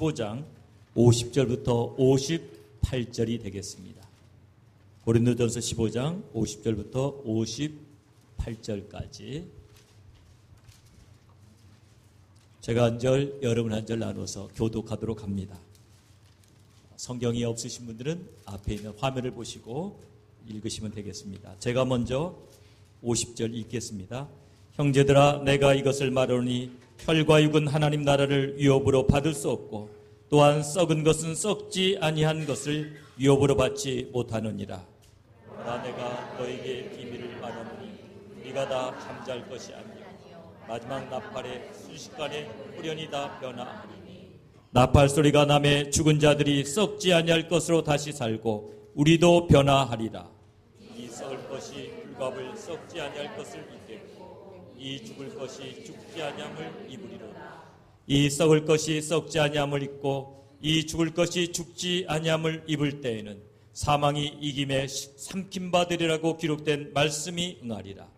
15장 50절부터 58절이 되겠습니다. 고린도전서 15장 50절부터 58절까지 제가 한 절, 여러분 한 절 나눠서 교독하도록 합니다. 성경이 없으신 분들은 앞에 있는 화면을 보시고 읽으시면 되겠습니다. 제가 먼저 50절 읽겠습니다. 형제들아, 내가 이것을 말하노니 혈과 육은 하나님 나라를 위협으로 받을 수 없고 또한 썩은 것은 썩지 아니한 것을 위협으로 받지 못하느니라. 그러나 내가 너에게 비밀을 말하노니 우리가 다 잠잘 것이 아니요 마지막 나팔에 순식간에 후련히 다 변화하리니 나팔 소리가 나매 죽은 자들이 썩지 아니할 것으로 다시 살고 우리도 변화하리라. 이 썩을 것이 불갑을 썩지 아니할 것을 입겠고 이 죽을 것이 죽지 아니함을 입으리로다. 이 썩을 것이 썩지 아니함을 입고 이 죽을 것이 죽지 아니함을 입을 때에는 사망이 이김에 삼킴 받으리라고 기록된 말씀이 응하리라.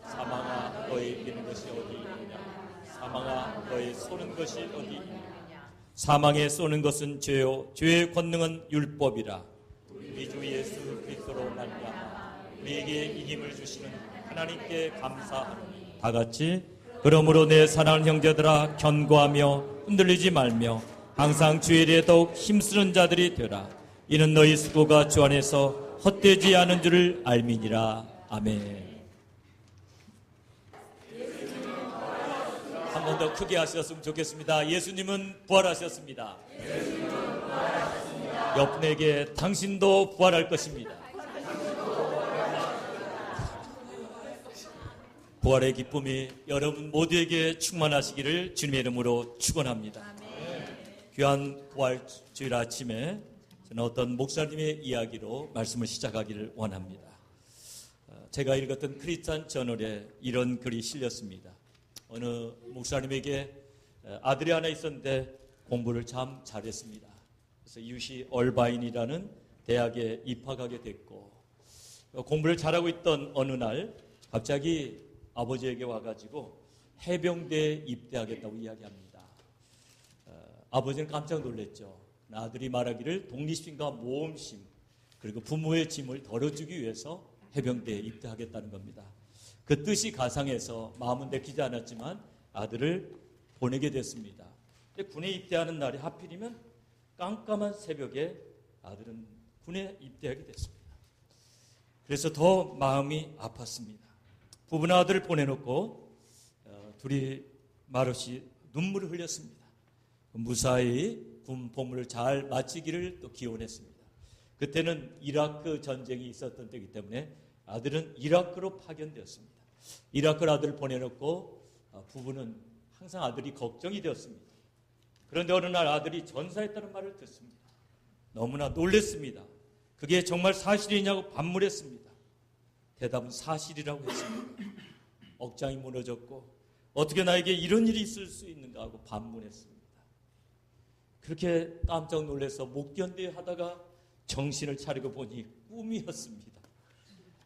사망아, 너의 이기는 것이 어디 있느냐? 사망아, 너의 쏘는 것이 어디 있느냐? 사망에 쏘는 것은 죄요 죄의 권능은 율법이라. 우리 주 예수 그리스도로 말미암아 우리에게 이김을 주시는 하나님께 감사하노니. 다 같이 그러므로 내 사랑하는 형제들아, 견고하며 흔들리지 말며 항상 주의 일에 더욱 힘쓰는 자들이 되라. 이는 너희 수고가 주 안에서 헛되지 않은 줄을 알미니라. 아멘. 한 번 더 크게 하셨으면 좋겠습니다. 예수님은 부활하셨습니다. 옆분에게 당신도 부활할 것입니다. 부활의 기쁨이 여러분 모두에게 충만하시기를 주님의 이름으로 축원합니다. 귀한 부활주일 아침에 저는 어떤 목사님의 이야기로 말씀을 시작하기를 원합니다. 제가 읽었던 크리스찬 저널에 이런 글이 실렸습니다. 어느 목사님에게 아들이 하나 있었는데 공부를 참 잘했습니다. 그래서 UC 얼바인이라는 대학에 입학하게 됐고 공부를 잘하고 있던 어느 날 갑자기 아버지에게 와가지고 해병대에 입대하겠다고 이야기합니다. 아버지는 깜짝 놀랐죠. 아들이 말하기를 독립심과 모험심 그리고 부모의 짐을 덜어주기 위해서 해병대에 입대하겠다는 겁니다. 그 뜻이 가상해서 마음은 내키지 않았지만 아들을 보내게 됐습니다. 근데 군에 입대하는 날이 하필이면 깜깜한 새벽에 아들은 군에 입대하게 됐습니다. 그래서 더 마음이 아팠습니다. 부부는 아들을 보내놓고 둘이 말없이 눈물을 흘렸습니다. 무사히 군 복무를 잘 마치기를 또 기원했습니다. 그때는 이라크 전쟁이 있었던 때이기 때문에 아들은 이라크로 파견되었습니다. 이라크로 아들을 보내놓고 부부는 항상 아들이 걱정이 되었습니다. 그런데 어느 날 아들이 전사했다는 말을 듣습니다. 너무나 놀랐습니다. 그게 정말 사실이냐고 반문했습니다. 대답은 사실이라고 했습니다. 억장이 무너졌고 어떻게 나에게 이런 일이 있을 수 있는가 하고 반문했습니다. 그렇게 깜짝 놀라서 못 견뎌하다가 정신을 차리고 보니 꿈이었습니다.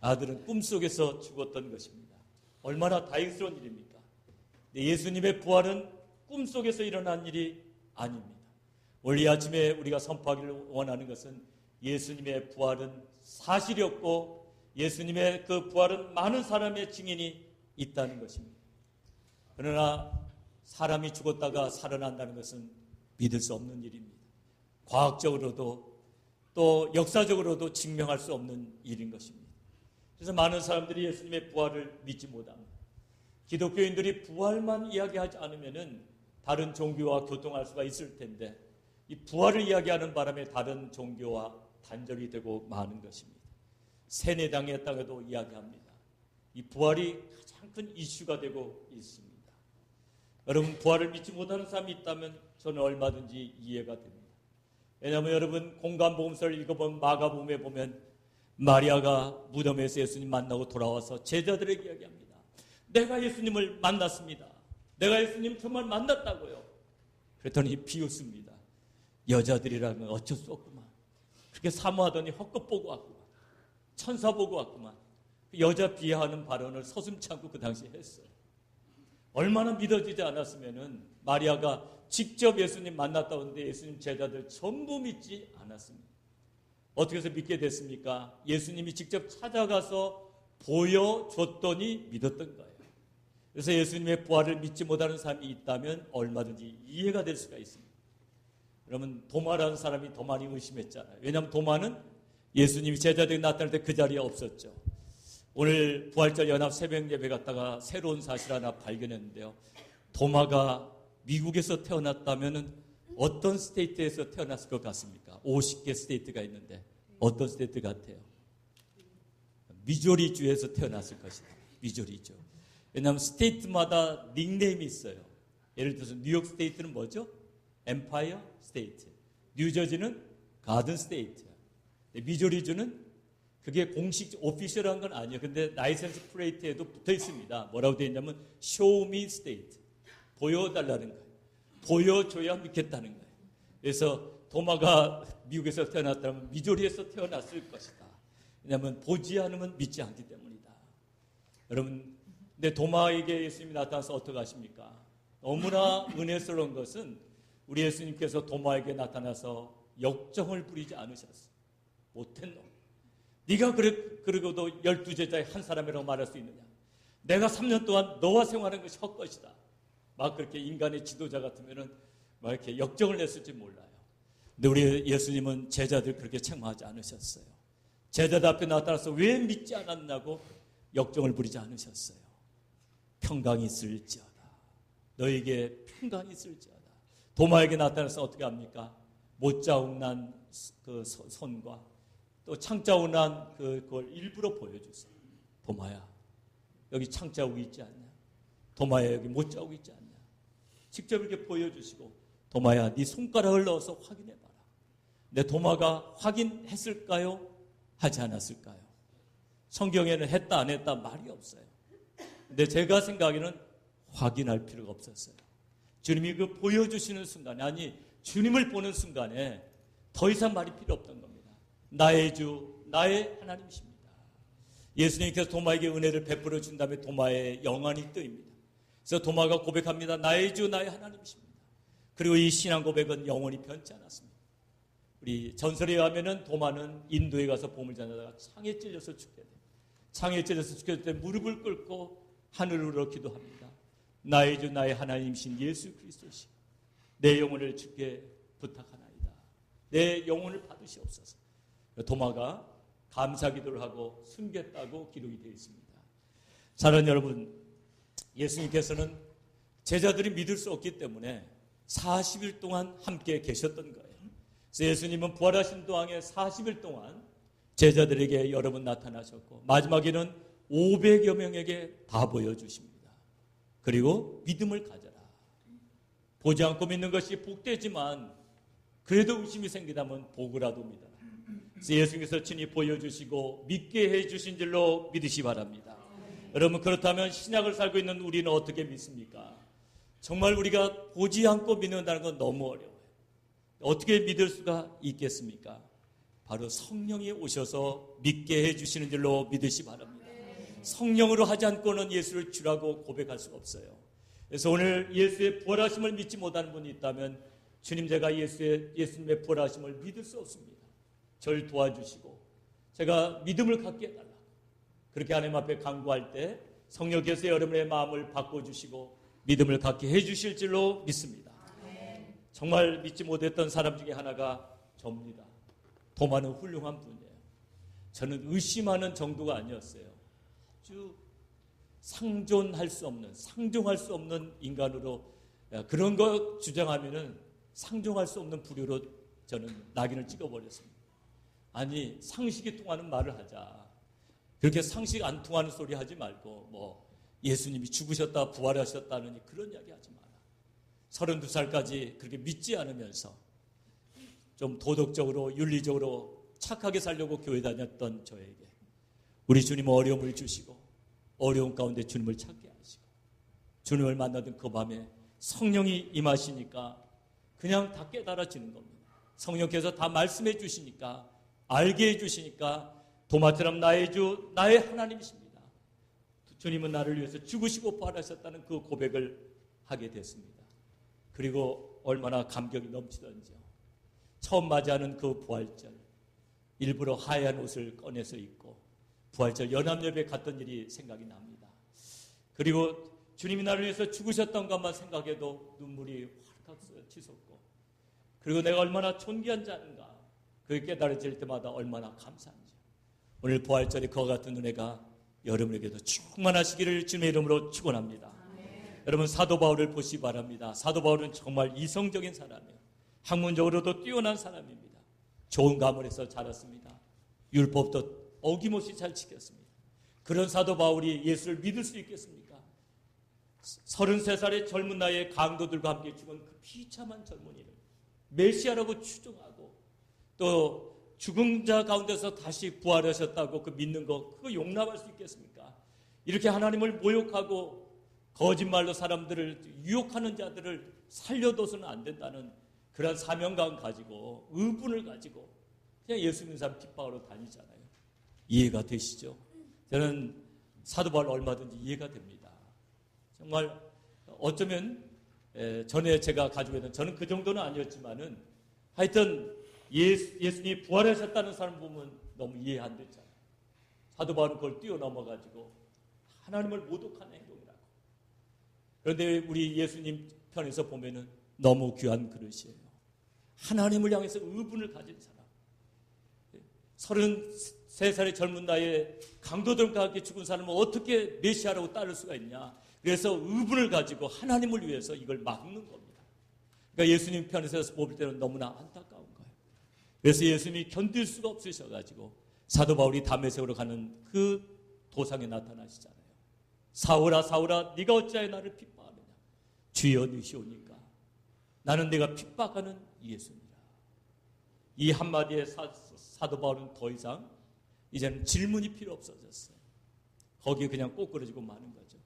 아들은 꿈속에서 죽었던 것입니다. 얼마나 다행스러운 일입니까? 예수님의 부활은 꿈속에서 일어난 일이 아닙니다. 오늘 이 아침에 우리가 선포하기를 원하는 것은 예수님의 부활은 사실이었고 예수님의 그 부활은 많은 사람의 증인이 있다는 것입니다. 그러나 사람이 죽었다가 살아난다는 것은 믿을 수 없는 일입니다. 과학적으로도 또 역사적으로도 증명할 수 없는 일인 것입니다. 그래서 많은 사람들이 예수님의 부활을 믿지 못합니다. 기독교인들이 부활만 이야기하지 않으면 다른 종교와 교통할 수가 있을 텐데 이 부활을 이야기하는 바람에 다른 종교와 단절이 되고 마는 것입니다. 세뇌당의 땅에도 이야기합니다. 이 부활이 가장 큰 이슈가 되고 있습니다. 여러분 부활을 믿지 못하는 사람이 있다면 저는 얼마든지 이해가 됩니다. 왜냐하면 여러분 공간복음서를 읽어보면 마가복음에 보면 마리아가 무덤에서 예수님 만나고 돌아와서 제자들에게 이야기합니다. 내가 예수님을 만났습니다. 내가 예수님 정말 만났다고요. 그랬더니 비웃습니다. 여자들이라면 어쩔 수 없구만. 그렇게 사모하더니 헛것 보고 왔구만. 천사 보고 왔구만. 여자 비하하는 발언을 서슴지 않고 그 당시에 했어요. 얼마나 믿어지지 않았으면은 마리아가 직접 예수님 만났다고 하는데 예수님 제자들 전부 믿지 않았습니다. 어떻게 해서 믿게 됐습니까? 예수님이 직접 찾아가서 보여줬더니 믿었던 거예요. 그래서 예수님의 부활을 믿지 못하는 사람이 있다면 얼마든지 이해가 될 수가 있습니다. 그러면 도마라는 사람이 더 많이 의심했잖아요. 왜냐하면 도마는 예수님이 제자들이 나타날 때 그 자리에 없었죠. 오늘 부활절 연합 새벽 예배 갔다가 새로운 사실 하나 발견했는데요. 도마가 미국에서 태어났다면 어떤 스테이트에서 태어났을 것 같습니까? 50개 스테이트가 있는데 어떤 스테이트 같아요? 미조리주에서 태어났을 것이다. 미조리주. 왜냐하면 스테이트마다 닉네임이 있어요. 예를 들어서 뉴욕 스테이트는 뭐죠? 엠파이어 스테이트. 뉴저지는 가든 스테이트. 미조리주는 그게 공식 오피셜한 건 아니에요. 근데 라이센스 플레이트에도 붙어 있습니다. 뭐라고 되어 있냐면 show me state. 보여달라는 거예요. 보여줘야 믿겠다는 거예요. 그래서 도마가 미국에서 태어났다면 미조리에서 태어났을 것이다. 왜냐하면 보지 않으면 믿지 않기 때문이다. 여러분, 근데 도마에게 예수님이 나타나서 어떻게 하십니까? 너무나 은혜스러운 것은 우리 예수님께서 도마에게 나타나서 역정을 부리지 않으셨어요. 못한 놈. 네가 그러고도 12제자의 한 사람이라고 말할 수 있느냐? 내가 3년 동안 너와 생활하는 것이 헛것이다. 막 그렇게 인간의 지도자 같으면은 막 이렇게 역정을 냈을지 몰라요. 근데 우리 예수님은 제자들 그렇게 책망하지 않으셨어요. 제자들 앞에 나타나서 왜 믿지 않았냐고 역정을 부리지 않으셨어요. 평강이 있을지어다. 너에게 평강이 있을지어다. 도마에게 나타나서 어떻게 합니까? 못자국난 그 손과 또 창자국난 그걸 일부러 보여주세요. 도마야, 여기 창자국이 있지 않냐? 도마야, 여기 못자국이 있지 않냐? 직접 이렇게 보여주시고, 도마야, 네 손가락을 넣어서 확인해봐라. 내 도마가 확인했을까요? 하지 않았을까요? 성경에는 했다 안 했다 말이 없어요. 근데 제가 생각에는 확인할 필요가 없었어요. 주님이 그 보여주시는 순간에, 아니 주님을 보는 순간에 더 이상 말이 필요 없던 겁니다. 나의 주, 나의 하나님이십니다. 예수님께서 도마에게 은혜를 베풀어 준 다음에 도마의 영안이 뜨입니다. 그래서 도마가 고백합니다. 나의 주, 나의 하나님이십니다. 그리고 이 신앙 고백은 영원히 변치 않았습니다. 우리 전설에 의하면 도마는 인도에 가서 보물 전하다가 창에 찔려서 죽게 됩니다. 창에 찔려서 죽게 될 때 무릎을 꿇고 하늘으로 기도합니다. 나의 주, 나의 하나님이신 예수 그리스도시, 내 영혼을 주께 부탁하나이다. 내 영혼을 받으시옵소서. 도마가 감사 기도를 하고 숨겼다고 기록이 되어 있습니다. 사랑하는 여러분, 예수님께서는 제자들이 믿을 수 없기 때문에 40일 동안 함께 계셨던 거예요. 그래서 예수님은 부활하신 동안에 40일 동안 제자들에게 여러 번 나타나셨고 마지막에는 500여 명에게 다 보여주십니다. 그리고 믿음을 가져라. 보지 않고 믿는 것이 복되지만 그래도 의심이 생기다면 보고라도 믿어라. 그래서 예수님께서 친히 보여주시고 믿게 해주신 줄로 믿으시 바랍니다. 여러분, 그렇다면 신약을 살고 있는 우리는 어떻게 믿습니까? 정말 우리가 보지 않고 믿는다는 건 너무 어려워요. 어떻게 믿을 수가 있겠습니까? 바로 성령이 오셔서 믿게 해주시는 줄로 믿으시 바랍니다. 성령으로 하지 않고는 예수를 주라고 고백할 수가 없어요. 그래서 오늘 예수의 부활하심을 믿지 못하는 분이 있다면 주님, 제가 예수님의 부활하심을 믿을 수 없습니다. 저를 도와주시고 제가 믿음을 갖게 해달라고 그렇게 하나님 앞에 간구할 때 성령께서 여러분의 마음을 바꿔주시고 믿음을 갖게 해주실 줄로 믿습니다. 정말 믿지 못했던 사람 중에 하나가 저입니다. 도마는 훌륭한 분이에요. 저는 의심하는 정도가 아니었어요. 아주 상존할 수 없는, 상종할 수 없는 인간으로, 그런 거 주장하면은 상종할 수 없는 부류로 저는 낙인을 찍어버렸습니다. 아니, 상식이 통하는 말을 하자. 그렇게 상식 안 통하는 소리 하지 말고 뭐 예수님이 죽으셨다 부활하셨다느니 그런 이야기 하지 마라. 32살까지 그렇게 믿지 않으면서 좀 도덕적으로 윤리적으로 착하게 살려고 교회 다녔던 저에게 우리 주님은 어려움을 주시고 어려운 가운데 주님을 찾게 하시고 주님을 만나던 그 밤에 성령이 임하시니까 그냥 다 깨달아지는 겁니다. 성령께서 다 말씀해 주시니까, 알게 해 주시니까 도마처럼 나의 주, 나의 하나님이십니다. 주님은 나를 위해서 죽으시고 부활하셨다는 그 고백을 하게 됐습니다. 그리고 얼마나 감격이 넘치던지요. 처음 맞이하는 그 부활절, 일부러 하얀 옷을 꺼내서 입고 부활절 연합예배 갔던 일이 생각이 납니다. 그리고 주님이 나를 위해서 죽으셨던 것만 생각해도 눈물이 활칵 치솟고, 그리고 내가 얼마나 존귀한 자인가 그게 깨달아질 때마다 얼마나 감사한지, 오늘 부활절에 그와 같은 은혜가 여러분에게도 충만하시기를 주님의 이름으로 축원합니다. 여러분, 사도 바울을 보시기 바랍니다. 사도 바울은 정말 이성적인 사람이에요. 학문적으로도 뛰어난 사람입니다. 좋은 가문에서 자랐습니다. 율법도 어김없이 잘 지켰습니다. 그런 사도 바울이 예수를 믿을 수 있겠습니까? 33살의 젊은 나이에 강도들과 함께 죽은 그 비참한 젊은이를 메시아라고 추종하고, 또 죽은 자 가운데서 다시 부활하셨다고 그 믿는 거, 그거 용납할 수 있겠습니까? 이렇게 하나님을 모욕하고 거짓말로 사람들을 유혹하는 자들을 살려둬서는 안 된다는 그런 사명감 가지고, 의분을 가지고 그냥 예수 믿는 사람 핍박하러 다니잖아요. 이해가 되시죠? 저는 사도 바울 얼마든지 이해가 됩니다. 정말 어쩌면 전에 제가 가지고 있는, 저는 그 정도는 아니었지만은 하여튼 예수님이 부활하셨다는 사람 보면 너무 이해 안 됐잖아요. 사도 바울은 그걸 뛰어넘어가지고 하나님을 모독하는 행동이라고. 그런데 우리 예수님 편에서 보면은 너무 귀한 그릇이에요. 하나님을 향해서 의분을 가진 사람. 33살의 젊은 나이에 강도들과 함께 죽은 사람은 어떻게 메시아라고 따를 수가 있냐. 그래서 의분을 가지고 하나님을 위해서 이걸 막는 겁니다. 그러니까 예수님 편에서 볼 때는 너무나 안타까운 거예요. 그래서 예수님이 견딜 수가 없으셔가지고 사도 바울이 다메섹으로 가는 그 도상에 나타나시잖아요. 사울아 사울아 네가 어찌하여 나를 핍박하느냐. 주여 누시오니까 나는 내가 핍박하는 예수니라. 이 한마디에 사도 바울은 더 이상 이제는 질문이 필요 없어졌어요. 거기에 그냥 꼬꾸러지고 마는 거죠.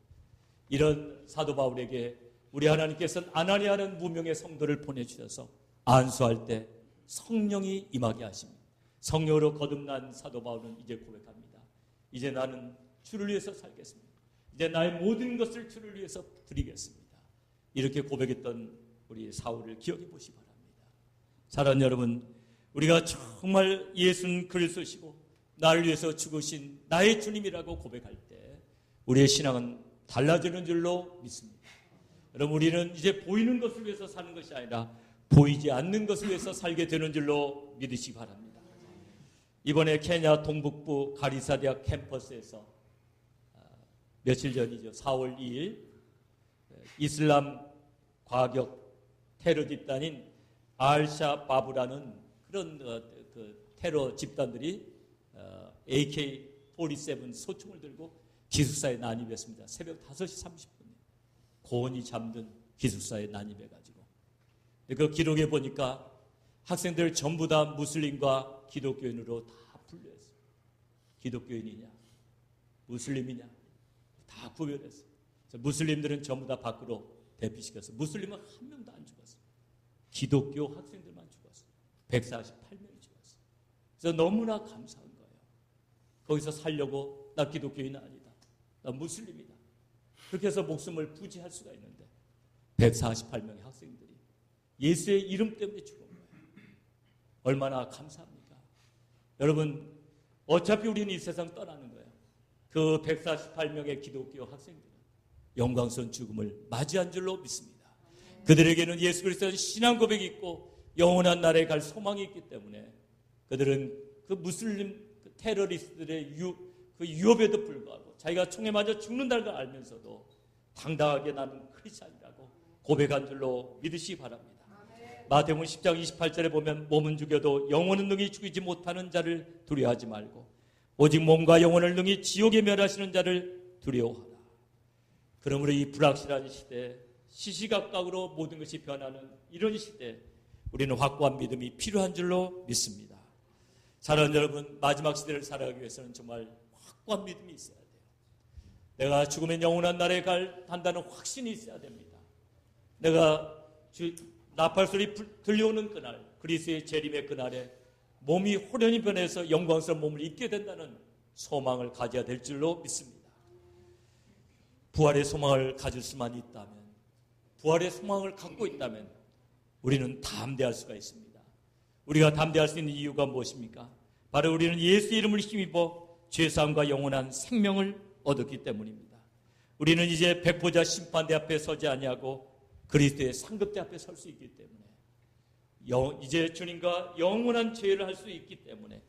이런 사도 바울에게 우리 하나님께서는 아나니아라는 무명의 성도를 보내주셔서 안수할 때 성령이 임하게 하십니다. 성령으로 거듭난 사도 바울은 이제 고백합니다. 이제 나는 주를 위해서 살겠습니다. 이제 나의 모든 것을 주를 위해서 드리겠습니다. 이렇게 고백했던 우리 사울을 기억해 보시기 바랍니다. 사랑하는 여러분, 우리가 정말 예수는 그리스도시고 나를 위해서 죽으신 나의 주님이라고 고백할 때 우리의 신앙은 달라지는 줄로 믿습니다. 여러분, 우리는 이제 보이는 것을 위해서 사는 것이 아니라 보이지 않는 것을 위해서 살게 되는 줄로 믿으시기 바랍니다. 이번에 케냐 동북부 가리사 대학 캠퍼스에서 며칠 전이죠. 4월 2일 이슬람 과격 테러 집단인 알샤바브라는 그런 그 테러 집단들이 AK-47 소총을 들고 기숙사에 난입했습니다. 새벽 5시 30분에 고온이 잠든 기숙사에 난입해가지고, 그 기록에 보니까 학생들 전부 다 무슬림과 기독교인으로 다 분류했어요. 기독교인이냐 무슬림이냐 다 구별했어요. 무슬림들은 전부 다 밖으로 대피시켰어요. 무슬림은 한 명도 안 죽었어요. 기독교 학생들만 죽었어요. 148명이 죽었어요. 그래서 너무나 감사한 거예요. 거기서 살려고 나 기독교인은 아니다, 나 무슬림이다, 그렇게 해서 목숨을 부지할 수가 있는데 148명의 학생들이 예수의 이름 때문에 죽은 거예요. 얼마나 감사합니까? 여러분, 어차피 우리는 이 세상 떠나는 거예요. 그 148명의 기독교 학생들은 영광스러운 죽음을 맞이한 줄로 믿습니다. 그들에게는 예수 그리스도의 신앙 고백이 있고 영원한 나라에 갈 소망이 있기 때문에 그들은 그 무슬림 그 테러리스트들의 그 유업에도 불구하고 자기가 총에 맞아 죽는다는 걸 알면서도 당당하게 나는 크리스찬이라고 고백한 줄로 믿으시기 바랍니다. 마태복음 10장 28절에 보면 몸은 죽여도 영혼은 능히 죽이지 못하는 자를 두려워하지 말고 오직 몸과 영혼을 능히 지옥에 멸하시는 자를 두려워하라. 그러므로 이 불확실한 시대, 시시각각으로 모든 것이 변하는 이런 시대에 우리는 확고한 믿음이 필요한 줄로 믿습니다. 사랑하는 여러분, 마지막 시대를 살아가기 위해서는 정말 확고한 믿음이 있어야 돼요. 내가 죽으면 영원한 나라에 간다는 확신이 있어야 됩니다. 내가 나팔소리 들려오는 그날, 그리스도의 재림의 그날에 몸이 호련히 변해서 영광스러운 몸을 입게 된다는 소망을 가져야 될 줄로 믿습니다. 부활의 소망을 가질 수만 있다면, 부활의 소망을 갖고 있다면 우리는 담대할 수가 있습니다. 우리가 담대할 수 있는 이유가 무엇입니까? 바로 우리는 예수 이름을 힘입어 죄사함과 영원한 생명을 얻었기 때문입니다. 우리는 이제 백보자 심판대 앞에 서지 아니하고 그리스도의 상급대 앞에 설 수 있기 때문에, 이제 주님과 영원한 죄를 할 수 있기 때문에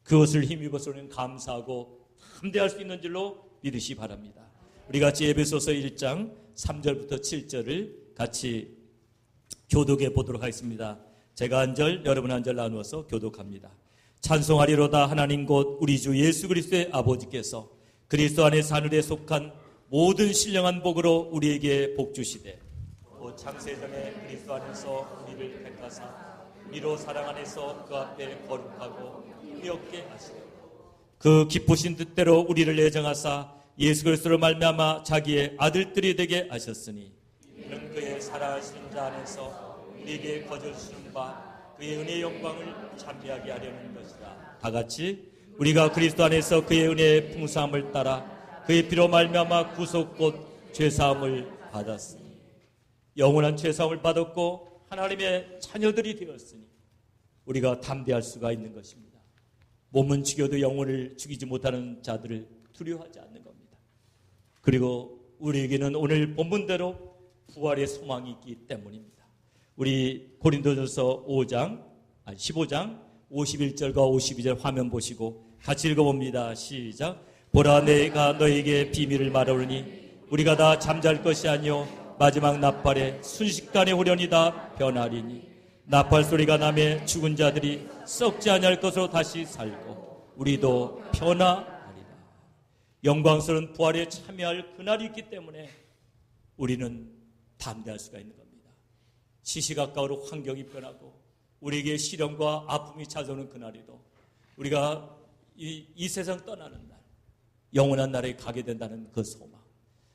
그것을 힘입어서 우리는 감사하고 담대할 수 있는 줄로 믿으시 바랍니다. 우리 같이 에베소서 1장 3절부터 7절을 같이 교독해 보도록 하겠습니다. 제가 한 절, 여러분 한 절 나누어서 교독합니다. 찬송하리로다 하나님 곧 우리 주 예수 그리스도의 아버지께서 그리스도 안에서 하늘에 속한 모든 신령한 복으로 우리에게 복 주시되 곧 창세전에 그리스도 안에서 우리를 택하사 이로 사랑 안에서 그 앞에 거룩하고 흠이 없게 하시되 그 기쁘신 뜻대로 우리를 예정하사 예수 그리스도로 말미암아 자기의 아들들이 되게 하셨으니 이는 그의 사랑하시는 자 안에서 우리에게 거저 주시는 바 그의 은혜의 영광을 찬미하게 하려는 것이다. 다 같이 우리가 그리스도 안에서 그의 은혜의 풍성함을 따라 그의 피로 말미암아 구속 곧 죄사함을 받았으니 영원한 죄사함을 받았고 하나님의 자녀들이 되었으니 우리가 담대할 수가 있는 것입니다. 몸은 죽여도 영혼을 죽이지 못하는 자들을 두려워하지 않는 겁니다. 그리고 우리에게는 오늘 본문대로 부활의 소망이 있기 때문입니다. 우리 고린도전서 15장 51절과 52절 화면 보시고 같이 읽어봅니다. 시작. 보라 내가 너에게 비밀을 말하오니 우리가 다 잠잘 것이 아니요 마지막 나팔에 순식간에 후련히 다 변하리니 나팔 소리가 나매 죽은 자들이 썩지 아니할 것으로 다시 살고 우리도 변화하리라. 영광스러운 부활에 참여할 그날이 있기 때문에 우리는 담대할 수가 있는 겁니다. 시시각각으로 환경이 변하고 우리에게 시련과 아픔이 찾아오는 그날에도 우리가 이 세상 떠나는 날, 영원한 날에 가게 된다는 그 소망,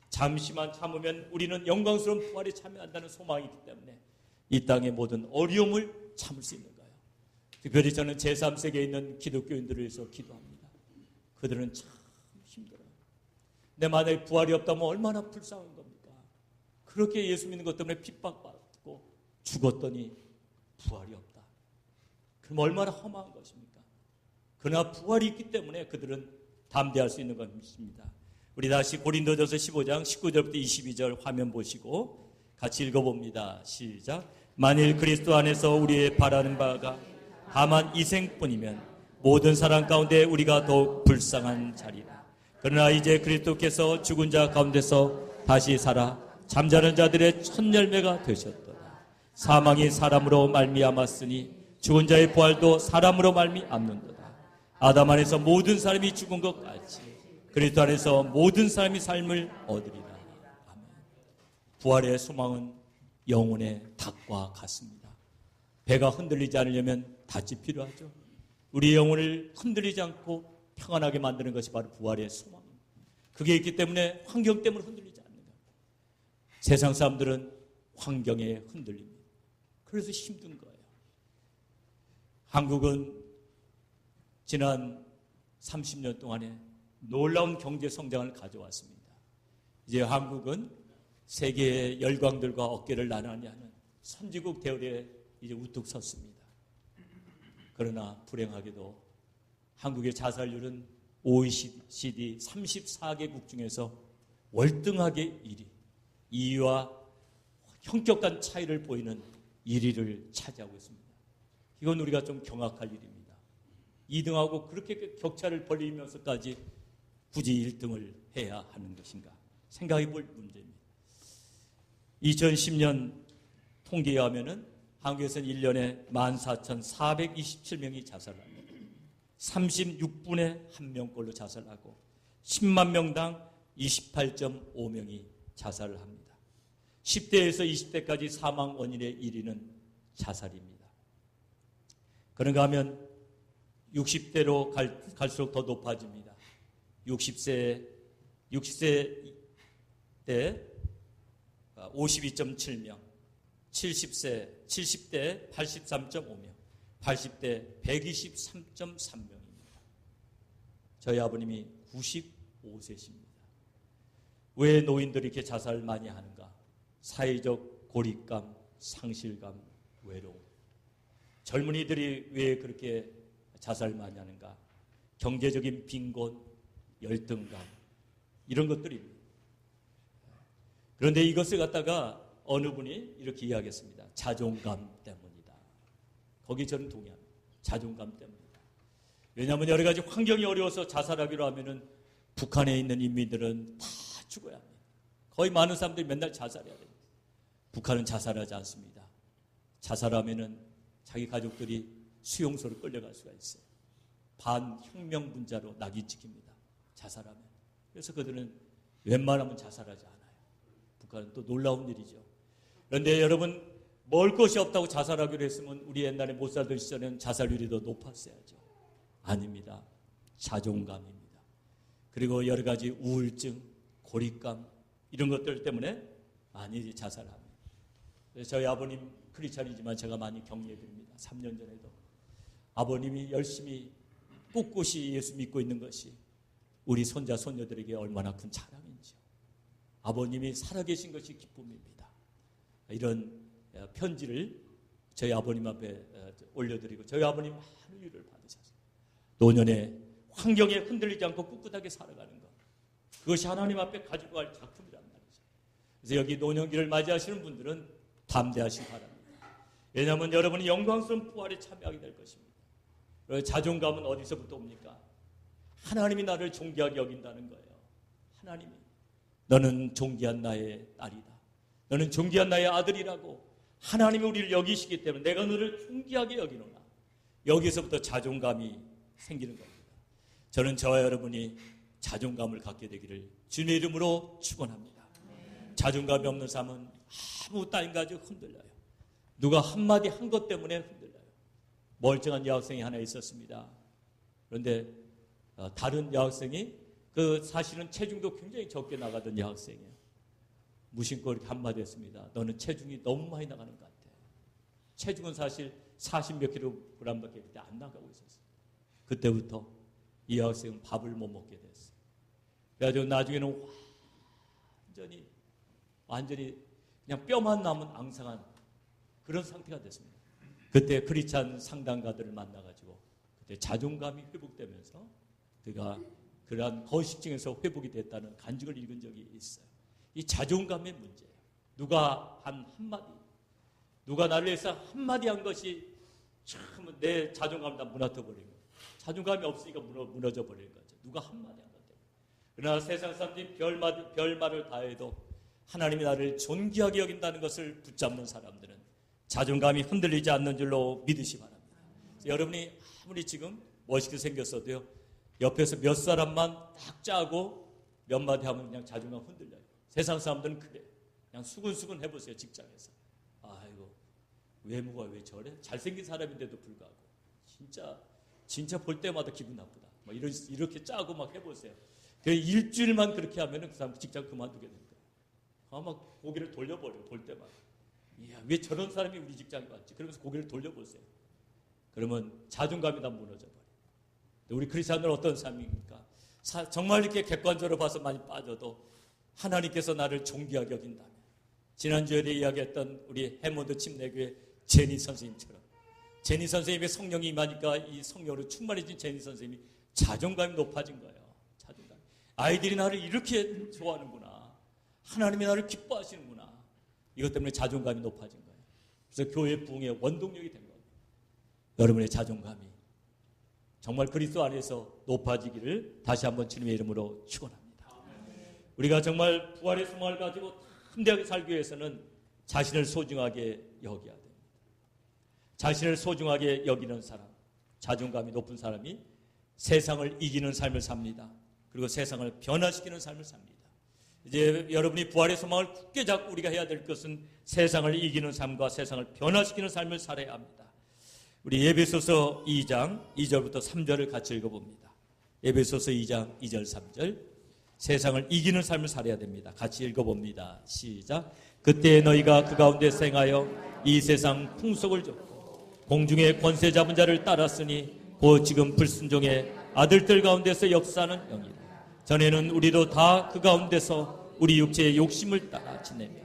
잠시만 참으면 우리는 영광스러운 부활에 참여한다는 소망이 있기 때문에 이 땅의 모든 어려움을 참을 수 있는 거예요. 특별히 저는 제3세계에 있는 기독교인들을 위해서 기도합니다. 그들은 참 힘들어요. 내 만약에 부활이 없다면 얼마나 불쌍한 겁니까? 그렇게 예수 믿는 것 때문에 핍박받고 죽었더니 부활이 없다. 그럼 얼마나 험한 것입니까? 그러나 부활이 있기 때문에 그들은 담대할 수 있는 것입니다. 우리 다시 고린도전서 15장 19절부터 22절 화면 보시고 같이 읽어봅니다. 시작. 만일 그리스도 안에서 우리의 바라는 바가 다만 이생뿐이면 모든 사람 가운데 우리가 더욱 불쌍한 자리라. 그러나 이제 그리스도께서 죽은 자 가운데서 다시 살아 잠자는 자들의 첫 열매가 되셨도다. 사망이 사람으로 말미암았으니 죽은 자의 부활도 사람으로 말미암는도다. 아담 안에서 모든 사람이 죽은 것 같이 그리스도 안에서 모든 사람이 삶을 얻으리라. 아멘. 부활의 소망은 영혼의 닭과 같습니다. 배가 흔들리지 않으려면 닷이 필요하죠. 우리 영혼을 흔들리지 않고 평안하게 만드는 것이 바로 부활의 소망입니다. 그게 있기 때문에 환경 때문에 흔들리지 않는 겁니다. 세상 사람들은 환경에 흔들립니다. 그래서 힘든 거예요. 한국은 지난 30년 동안에 놀라운 경제 성장을 가져왔습니다. 이제 한국은 세계의 열강들과 어깨를 나란히 하는 선진국 대열에 이제 우뚝 섰습니다. 그러나 불행하게도 한국의 자살률은 OECD 34개국 중에서 월등하게 1위, 2위와 현격한 차이를 보이는 1위를 차지하고 있습니다. 이건 우리가 좀 경악할 일입니다. 2등하고 그렇게 격차를 벌리면서까지 굳이 1등을 해야 하는 것인가 생각해 볼 문제입니다. 2010년 통계에 하면은 한국에서는 1년에 14,427명이 자살합니다. 36분에 1명꼴로 자살하고 10만 명당 28.5명이 자살을 합니다. 10대에서 20대까지 사망 원인의 1위는 자살입니다. 그런가 하면 60대로 갈수록 더 높아집니다. 60세 때 52.7명, 70대 83.5명, 80대 123.3명입니다. 저희 아버님이 95세십니다. 왜 노인들이 이렇게 자살 많이 하는가? 사회적 고립감, 상실감, 외로움. 젊은이들이 왜 그렇게 자살 많이 하는가? 경제적인 빈곤, 열등감, 이런 것들입니다. 그런데 이것을 갖다가 어느 분이 이렇게 이야기했습니다. 자존감 때문이다. 거기 저는 동의합니다. 자존감 때문이다. 왜냐하면 여러 가지 환경이 어려워서 자살하기로 하면은 북한에 있는 인민들은 다 죽어야 합니다. 거의 많은 사람들이 맨날 자살해야 됩니다. 북한은 자살하지 않습니다. 자살하면은 자기 가족들이 수용소로 끌려갈 수가 있어요. 반혁명 분자로 낙인 찍힙니다. 자살하면. 그래서 그들은 웬만하면 자살하지 않아요. 북한은 또 놀라운 일이죠. 그런데 여러분, 먹을 것이 없다고 자살하기로 했으면 우리 옛날에 못 살던 시절에는 자살률이 더 높았어야죠. 아닙니다. 자존감입니다. 그리고 여러 가지 우울증, 고립감, 이런 것들 때문에 많이 자살합니다. 그래서 저희 아버님 크리스찬이지만 제가 많이 격려해 드립니다. 3년 전에도 아버님이 열심히 꿋꿋이 예수 믿고 있는 것이 우리 손자 손녀들에게 얼마나 큰 자랑인지요. 아버님이 살아계신 것이 기쁨입니다. 이런 편지를 저희 아버님 앞에 올려드리고 저희 아버님 많은 위로를 받으셨어요. 노년에 환경에 흔들리지 않고 꿋꿋하게 살아가는 것, 그것이 하나님 앞에 가지고 갈 작품이란 말이죠. 그래서 여기 노년기를 맞이하시는 분들은 담대하시기 바랍니다. 왜냐하면 여러분이 영광스러운 부활에 참여하게 될 것입니다. 자존감은 어디서부터 옵니까? 하나님이 나를 존귀하게 여긴다는 거예요. 하나님이 너는 존귀한 나의 딸이다. 너는 존귀한 나의 아들이라고 하나님이 우리를 여기시기 때문에 내가 너를 존귀하게 여기노라. 여기서부터 자존감이 생기는 겁니다. 저는 저와 여러분이 자존감을 갖게 되기를 주님의 이름으로 축원합니다. 자존감이 없는 삶은 아무 따윈 가지고 흔들려요. 누가 한마디 한 것 때문에 흔들려요. 멀쩡한 여학생이 하나 있었습니다. 그런데 다른 여학생이 그 사실은 체중도 굉장히 적게 나가던 여학생이에요. 무심코 이렇게 한마디 했습니다. 너는 체중이 너무 많이 나가는 것 같아. 체중은 사실 40몇 킬로그램밖에 그때 안 나가고 있었어요. 그때부터 이 여학생은 밥을 못 먹게 됐어요. 그래가지고 나중에는 완전히 그냥 뼈만 남은 앙상한 그런 상태가 됐습니다. 그때 크리스찬 상담가들을 만나가지고 그때 자존감이 회복되면서 그가 그러한 거식증에서 회복이 됐다는 간증을 읽은 적이 있어요. 이 자존감의 문제예요. 누가 한 한마디, 누가 나를 위해서 한마디 한 것이 참 내 자존감을 다 무너져 버린 거예요. 자존감이 없으니까 무너져 버린 거죠. 누가 한마디 한 것 때문에. 그러나 세상 사람들이 별말을 다 해도 하나님이 나를 존귀하게 여긴다는 것을 붙잡는 사람들은 자존감이 흔들리지 않는 줄로 믿으시 바랍니다. 여러분이 아무리 지금 멋있게 생겼어도요, 옆에서 몇 사람만 딱 짜고 몇 마디 하면 그냥 자존감 흔들려요. 세상 사람들은 그래요. 그냥 수근수근 해보세요. 직장에서. 아이고, 외모가 왜 저래? 잘생긴 사람인데도 불구하고 진짜 볼 때마다 기분 나쁘다. 막 이렇게 짜고 막 해보세요. 그 일주일만 그렇게 하면은 그 사람 직장 그만두게 됩니다. 아마 고개를 돌려버려요. 볼 때마다. 이야, 왜 저런 사람이 우리 직장에 왔지? 그러면서 고개를 돌려보세요. 그러면 자존감이 다 무너져버려요. 우리 크리스찬들은 어떤 삶입니까? 정말 이렇게 객관적으로 봐서 많이 빠져도 하나님께서 나를 존귀하게 여긴다면, 지난주에 이야기했던 우리 해몬드 침례교회 제니 선생님처럼, 제니 선생님의 성령이 임하니까 이 성령으로 충만해진 제니 선생님이 자존감이 높아진 거예요. 자존감. 아이들이 나를 이렇게 좋아하는구나. 하나님이 나를 기뻐하시는구나. 이것 때문에 자존감이 높아진 거예요. 그래서 교회 부흥의 원동력이 된 겁니다. 여러분의 자존감이 정말 그리스도 안에서 높아지기를 다시 한번 주님의 이름으로 축원합니다. 우리가 정말 부활의 소망을 가지고 담대하게 살기 위해서는 자신을 소중하게 여겨야 됩니다. 자신을 소중하게 여기는 사람, 자존감이 높은 사람이 세상을 이기는 삶을 삽니다. 그리고 세상을 변화시키는 삶을 삽니다. 이제 여러분이 부활의 소망을 굳게 잡고 우리가 해야 될 것은 세상을 이기는 삶과 세상을 변화시키는 삶을 살아야 합니다. 우리 에베소서 2장 2절부터 3절을 같이 읽어봅니다. 에베소서 2장 2절 3절. 세상을 이기는 삶을 살아야 됩니다. 같이 읽어봅니다. 시작. 그때 너희가 그 가운데 생하여 이 세상 풍속을 줬고 공중의 권세 잡은 자를 따랐으니 곧 지금 불순종의 아들들 가운데서 역사하는 영이라. 전에는 우리도 다 그 가운데서 우리 육체의 욕심을 따라 지내며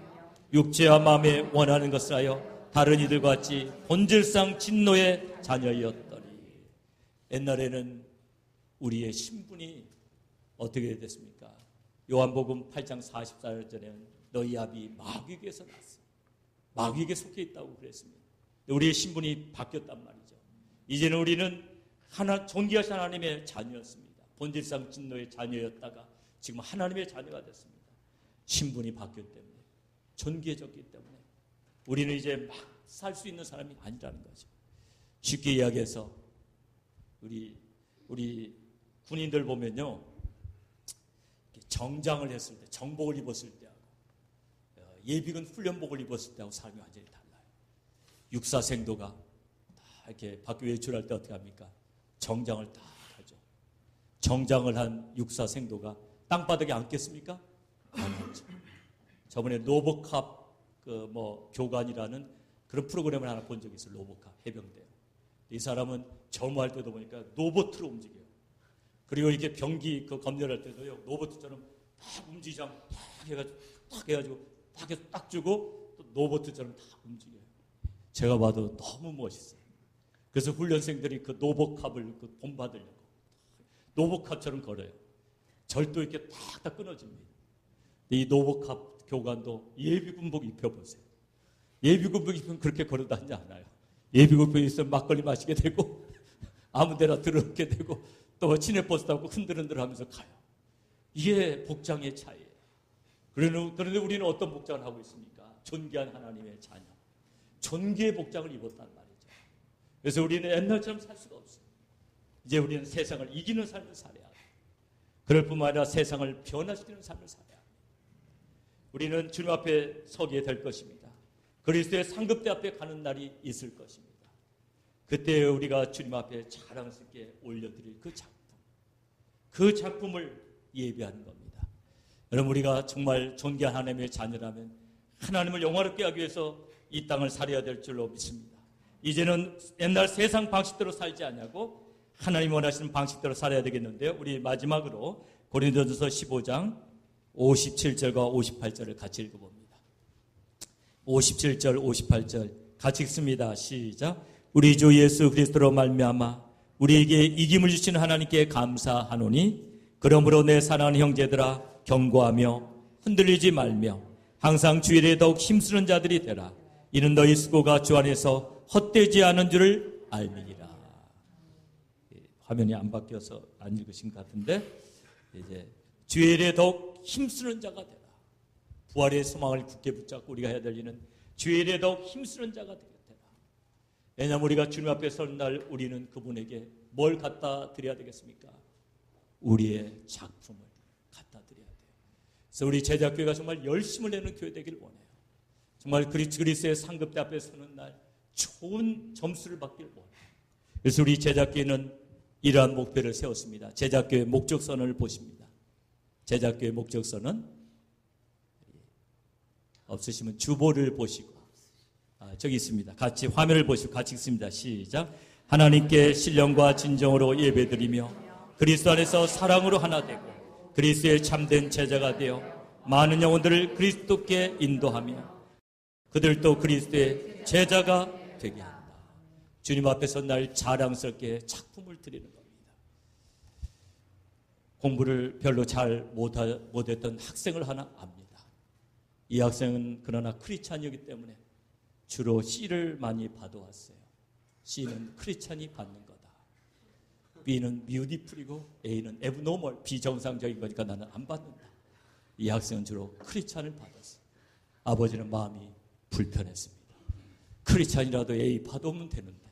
육체와 마음에 원하는 것을 하여 다른 이들과 같이 본질상 진노의 자녀였더니. 옛날에는 우리의 신분이 어떻게 됐습니까? 요한복음 8장 44절에는 너희 아비 마귀에게서 났어. 마귀에게 속해 있다고 그랬습니다. 우리의 신분이 바뀌었단 말이죠. 이제는 우리는 존귀하신 하나님의 자녀였습니다. 본질상 진노의 자녀였다가 지금 하나님의 자녀가 됐습니다. 신분이 바뀌었기 때문에, 존귀해졌기 때문에 우리는 이제 막 살 수 있는 사람이 아니라는 거죠. 쉽게 이야기해서 우리 군인들 보면요, 정장을 했을 때, 정복을 입었을 때하고 예비군 훈련복을 입었을 때하고 삶이 완전히 달라요. 육사생도가 다 이렇게 밖에 외출할 때 어떻게 합니까? 정장을 다 하죠. 정장을 한 육사생도가 땅바닥에 앉겠습니까? 안 앉죠. 저번에 로보캅 교관이라는 그런 프로그램을 하나 본 적이 있어요. 로보캅 해병대. 이 사람은 점호할 때도 보니까 로봇으로 움직여요. 그리고 이렇게 병기 검열할 때도요, 로봇처럼 딱 움직이자 딱 해가지고 딱 해서 딱 주고 또 로봇처럼 딱 움직여요. 제가 봐도 너무 멋있어요. 그래서 훈련생들이 그 로보캅을 본받으려고 로보캅처럼 걸어요. 절도 이렇게 딱 끊어집니다. 이 로보캅 교관도 예비군복 입혀보세요. 예비군복 입으면 그렇게 걸어다니지 않아요. 예비군복 있으면 막걸리 마시게 되고 아무 데나 들어오게 되고 또 시내버스 타고 흔들흔들 하면서 가요. 이게 복장의 차이예요. 그런데 우리는 어떤 복장을 하고 있습니까? 존귀한 하나님의 자녀. 존귀의 복장을 입었단 말이죠. 그래서 우리는 옛날처럼 살 수가 없어요. 이제 우리는 세상을 이기는 삶을 살아야 해요. 그럴 뿐만 아니라 세상을 변화시키는 삶을 살아야 해요. 우리는 주님 앞에 서게 될 것입니다. 그리스도의 상급대 앞에 가는 날이 있을 것입니다. 그때 우리가 주님 앞에 자랑스럽게 올려드릴 그 작품을 예비하는 겁니다. 여러분, 우리가 정말 존귀한 하나님의 자녀라면 하나님을 영화롭게 하기 위해서 이 땅을 살아야 될 줄로 믿습니다. 이제는 옛날 세상 방식대로 살지 않냐고 하나님 원하시는 방식대로 살아야 되겠는데요. 우리 마지막으로 고린도전서 15장 57절과 58절을 같이 읽어봅니다. 57절 58절 같이 읽습니다. 시작. 우리 주 예수 그리스도로 말미암아 우리에게 이김을 주신 하나님께 감사하노니 그러므로 내 사랑하는 형제들아 경고하며 흔들리지 말며 항상 주일에 더욱 힘쓰는 자들이 되라. 이는 너희 수고가 주 안에서 헛되지 않은 줄을 알미니라. 화면이 안 바뀌어서 안 읽으신 것 같은데, 이제 주일에 더욱 힘쓰는 자가 되라. 부활의 소망을 굳게 붙잡고 우리가 해야 될 일은 주일에 더욱 힘쓰는 자가 되라. 왜냐하면 우리가 주님 앞에 서는 날 우리는 그분에게 뭘 갖다 드려야 되겠습니까? 우리의 작품을 갖다 드려야 돼요. 그래서 우리 제자교회가 정말 열심을 내는 교회 되길 원해요. 정말 그리스도의 상급대 앞에 서는 날 좋은 점수를 받길 원해요. 그래서 우리 제자교회는 이러한 목표를 세웠습니다. 제자교회 목적선을 보십니다. 제자교회 목적선은 없으시면 주보를 보시고, 저기 있습니다. 같이 화면을 보시고 같이 읽습니다. 시작. 하나님께 신령과 진정으로 예배드리며 그리스도 안에서 사랑으로 하나 되고 그리스도의 참된 제자가 되어 많은 영혼들을 그리스도께 인도하며 그들도 그리스도의 제자가 되게 한다. 주님 앞에서 날 자랑스럽게 작품을 드리는 겁니다. 공부를 별로 잘 못했던 학생을 하나 압니다. 이 학생은 그러나 크리스찬이기 때문에 주로 C를 많이 받아왔어요. C는 크리스찬이 받는 거다. B는 뮤디풀이고 A는 애브노멀, 비정상적인 거니까 나는 안 받는다. 이 학생은 주로 크리스찬을 받았어요. 아버지는 마음이 불편했습니다. 크리스찬이라도 A 받아오면 되는데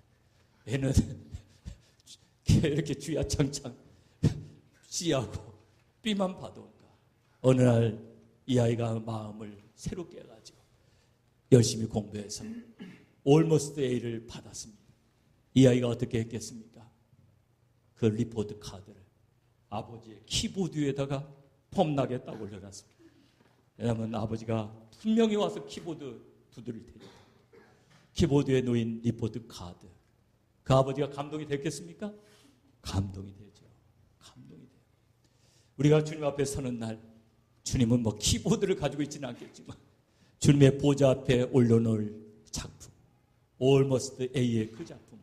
애는 이렇게 주야창창 C하고 B만 받아올까. 어느 날 이 아이가 마음을 새롭게 해가지고 열심히 공부해서 올머스트 A를 받았습니다. 이 아이가 어떻게 했겠습니까? 그 리포트 카드를 아버지의 키보드 위에다가 폼나게 딱 올려놨습니다. 왜냐하면 아버지가 분명히 와서 키보드 두드릴 테니까. 키보드에 놓인 리포트 카드. 그 아버지가 감동이 됐겠습니까? 감동이 되죠. 감동이 돼요. 우리가 주님 앞에 서는 날 주님은 뭐 키보드를 가지고 있지는 않겠지만 주님의 보좌 앞에 올려놓을 작품, Almost A의 그 작품을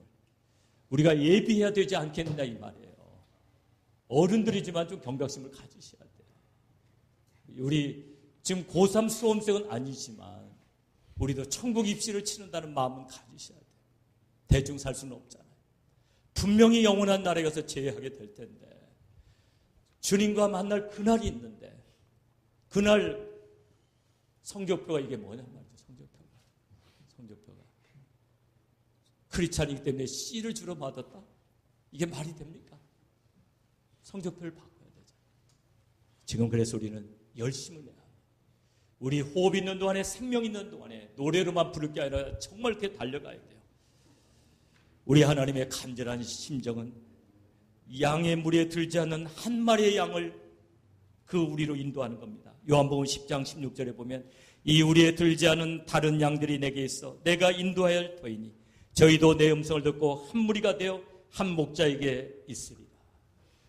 우리가 예비해야 되지 않겠느냐 이 말이에요. 어른들이지만 좀 경각심을 가지셔야 돼요. 우리 지금 고3 수험생은 아니지만 우리도 천국 입시를 치른다는 마음은 가지셔야 돼요. 대충 살 수는 없잖아요. 분명히 영원한 나라에 가서 제외하게 될 텐데 주님과 만날 그날이 있는데 그날 성적표가 이게 뭐냔 말이죠. 성적표가 크리스찬이기 때문에 C를 주로 받았다? 이게 말이 됩니까? 성적표를 바꿔야 되잖아요. 지금 그래서 우리는 열심을 내야 합니다. 우리 호흡 있는 동안에 생명 있는 동안에 노래로만 부를 게 아니라 정말 이렇게 달려가야 돼요. 우리 하나님의 간절한 심정은 양의 무리에 들지 않는 한 마리의 양을 그 우리로 인도하는 겁니다. 요한복음 10장 16절에 보면 이 우리에 들지 않은 다른 양들이 내게 있어 내가 인도하여야 할 터이니 저희도 내 음성을 듣고 한 무리가 되어 한 목자에게 있으리라.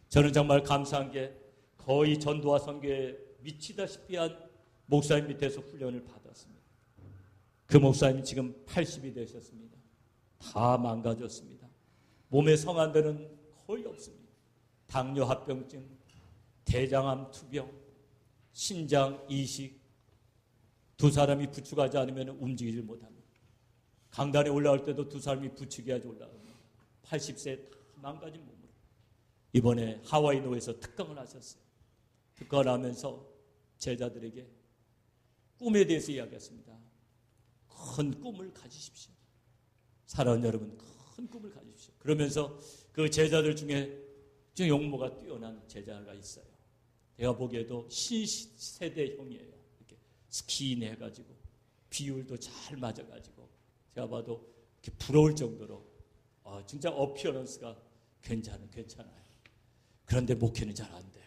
저는 정말 감사한 게 거의 전도와 선교에 미치다시피 한 목사님 밑에서 훈련을 받았습니다. 그 목사님이 지금 80이 되셨습니다. 다 망가졌습니다. 몸에 성한데는 거의 없습니다. 당뇨 합병증, 대장암 투병, 신장 이식, 두 사람이 부축하지 않으면 움직이질 못합니다. 강단에 올라올 때도 두 사람이 부축해야지 올라갑니다. 80세에 다 망가진 몸으로 이번에 하와이 노에서 특강을 하셨어요. 특강을 하면서 제자들에게 꿈에 대해서 이야기했습니다. 큰 꿈을 가지십시오. 사랑하는 여러분, 큰 꿈을 가지십시오. 그러면서 그 제자들 중에 좀 용모가 뛰어난 제자가 있어요. 제가 보기에도 신세대 형이에요. 이렇게 스키인 해가지고 비율도 잘 맞아가지고 제가 봐도 이렇게 부러울 정도로 진짜 어피어런스가 괜찮아요. 그런데 목회는 잘 안 돼요.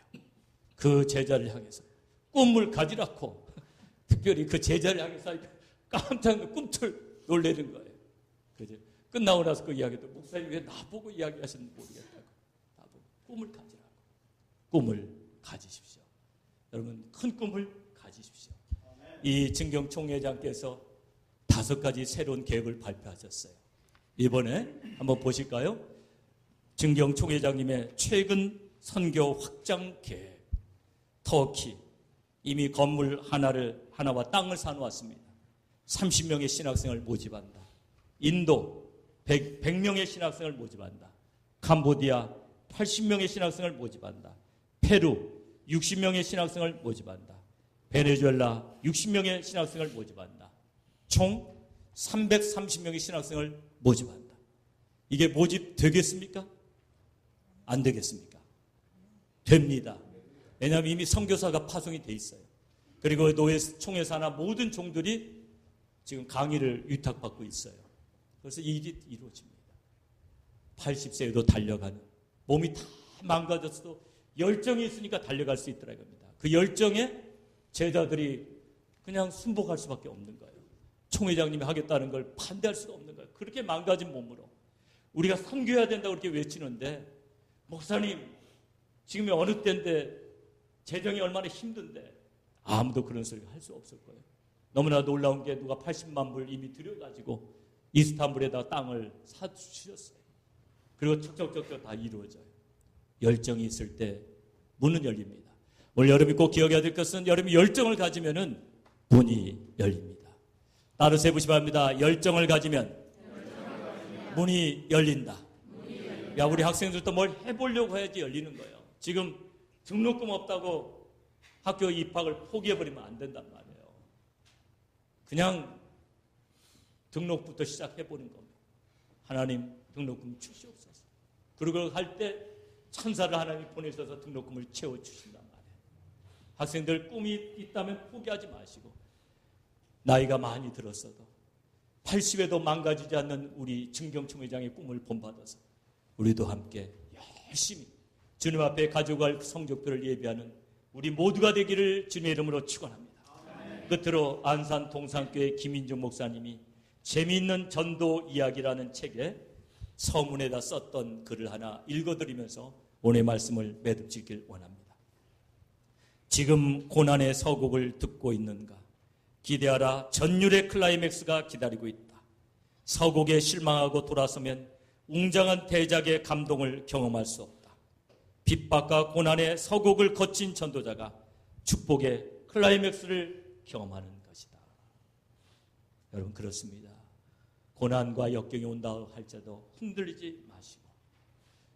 그 제자를 향해서 꿈을 가지라고 특별히 그 제자를 향해서 깜짝 꿈틀 놀라는 거예요. 그죠? 끝나고 나서 그 이야기도 목사님 왜 나보고 이야기하셨는지 모르겠다고. 나보고 꿈을 가지라고. 꿈을 가지십시오. 여러분 큰 꿈을 가지십시오. 이 진경 총회장께서 5가지 새로운 계획을 발표하셨어요. 이번에 한번 보실까요? 진경 총회장님의 최근 선교 확장 계획. 터키 이미 건물 하나와 땅을 사놓았습니다. 30명의 신학생을 모집한다. 인도 100명의 신학생을 모집한다. 캄보디아 80명의 신학생을 모집한다. 페루 60명의 신학생을 모집한다. 베네수엘라 60명의 신학생을 모집한다. 총 330명의 신학생을 모집한다. 이게 모집되겠습니까? 안 되겠습니까? 됩니다. 왜냐하면 이미 선교사가 파송이 돼 있어요. 그리고 노예 총회사나 모든 종들이 지금 강의를 위탁받고 있어요. 그래서 이 일이 이루어집니다. 80세에도 달려가는 몸이 다 망가졌어도 열정이 있으니까 달려갈 수 있더라 이겁니다. 그 열정에 제자들이 그냥 순복할 수밖에 없는 거예요. 총회장님이 하겠다는 걸 반대할 수가 없는 거예요. 그렇게 망가진 몸으로 우리가 선교해야 된다고 그렇게 외치는데 목사님 지금이 어느 때인데 재정이 얼마나 힘든데 아무도 그런 소리 할 수 없을 거예요. 너무나 놀라운 게 누가 80만 불 이미 들여가지고 이스탄불에다 땅을 사주셨어요. 그리고 척척척척 다 이루어져요. 열정이 있을 때 문은 열립니다. 오늘 여러분이 꼭 기억해야 될 것은 여러분이 열정을 가지면은 문이 열립니다. 따라서 해보시 바랍니다. 열정을 가지면 문이 열린다. 야, 우리 학생들도 뭘 해보려고 해야지 열리는 거예요. 지금 등록금 없다고 학교 입학을 포기해버리면 안 된단 말이에요. 그냥 등록부터 시작해보는 겁니다. 하나님 등록금 주시옵소서. 그리고 할 때 천사를 하나님 보내셔서 등록금을 채워주신단 말이에요. 학생들 꿈이 있다면 포기하지 마시고 나이가 많이 들었어도 80에도 망가지지 않는 우리 진경총회장의 꿈을 본받아서 우리도 함께 열심히 주님 앞에 가져갈 성적표를 예비하는 우리 모두가 되기를 주님의 이름으로 축원합니다. 끝으로 안산 동산교회 김인중 목사님이 재미있는 전도 이야기라는 책에 서문에다 썼던 글을 하나 읽어드리면서 오늘의 말씀을 매듭짓길 원합니다. 지금 고난의 서곡을 듣고 있는가? 기대하라. 전율의 클라이맥스가 기다리고 있다. 서곡에 실망하고 돌아서면 웅장한 대작의 감동을 경험할 수 없다. 핍박과 고난의 서곡을 거친 전도자가 축복의 클라이맥스를 경험하는 것이다. 여러분, 그렇습니다. 고난과 역경이 온다 할지라도 흔들리지 마시고,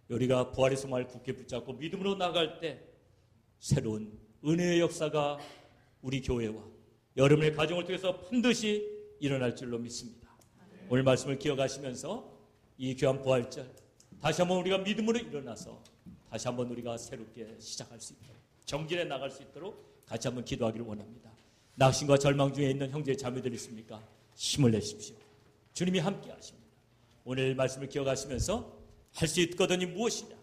우리가 부활의 소망을 굳게 붙잡고 믿음으로 나갈 때 새로운 은혜의 역사가 우리 교회와 여러분의 가정을 통해서 반드시 일어날 줄로 믿습니다. 오늘 말씀을 기억하시면서 이 귀한 부활절 다시 한번 우리가 믿음으로 일어나서 다시 한번 우리가 새롭게 시작할 수 있도록, 정진해 나갈 수 있도록 같이 한번 기도하기를 원합니다. 낙심과 절망 중에 있는 형제 자매들 있습니까? 힘을 내십시오. 주님이 함께 하십니다. 오늘 말씀을 기억하시면서 할 수 있거든이 무엇이냐?